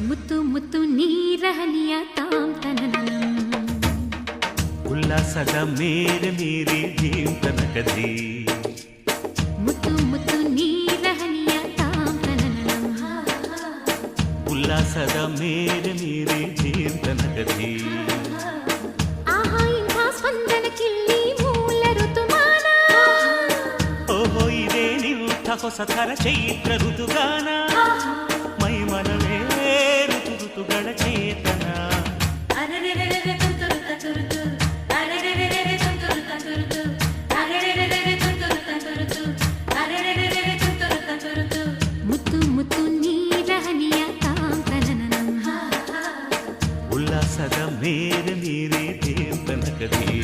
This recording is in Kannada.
ಮುತ್ತು ಮುತ್ತು ನೀರಹನಿಯ ತಾಮ್ ತನನನಂ ಉಲ್ಲಾಸದ ಮೇರೆ ಮೀರಿ ಧೀಮ್ ತನಕಧೀ ಮುತ್ತು ಮುತ್ತು ನೀರಹನಿಯ ತಾಮ್ ತನನನಂ ಉಲ್ಲಾಸದ ಮೇರೆ ಮೀರಿ ಧೀಮ್ ತನಕಧೀ ಆಹಾ ಇಂಥ ಸ್ಪಂದನಕ್ಕಿಲ್ಲಿ ಮೂಲ ಋತುಮಾನ ಓಹೋ ಇದೇ ನಿಂಥ ಹೊಸ ಥರ ಚೈತ್ರ ಋತುಗಾನ ಮೈ ಮನವೇ ಋತು ಋತುಗಳ ಚೇತನ ಮುತ್ತು ಮುತ್ತು ನೀರಹನಿಯ ತಾಮ್ ತನನನಂ ಉಲ್ಲಾಸದ ಮೇರೆ ಮೀರಿ ಧೀಮ್ ತನಕಧೀ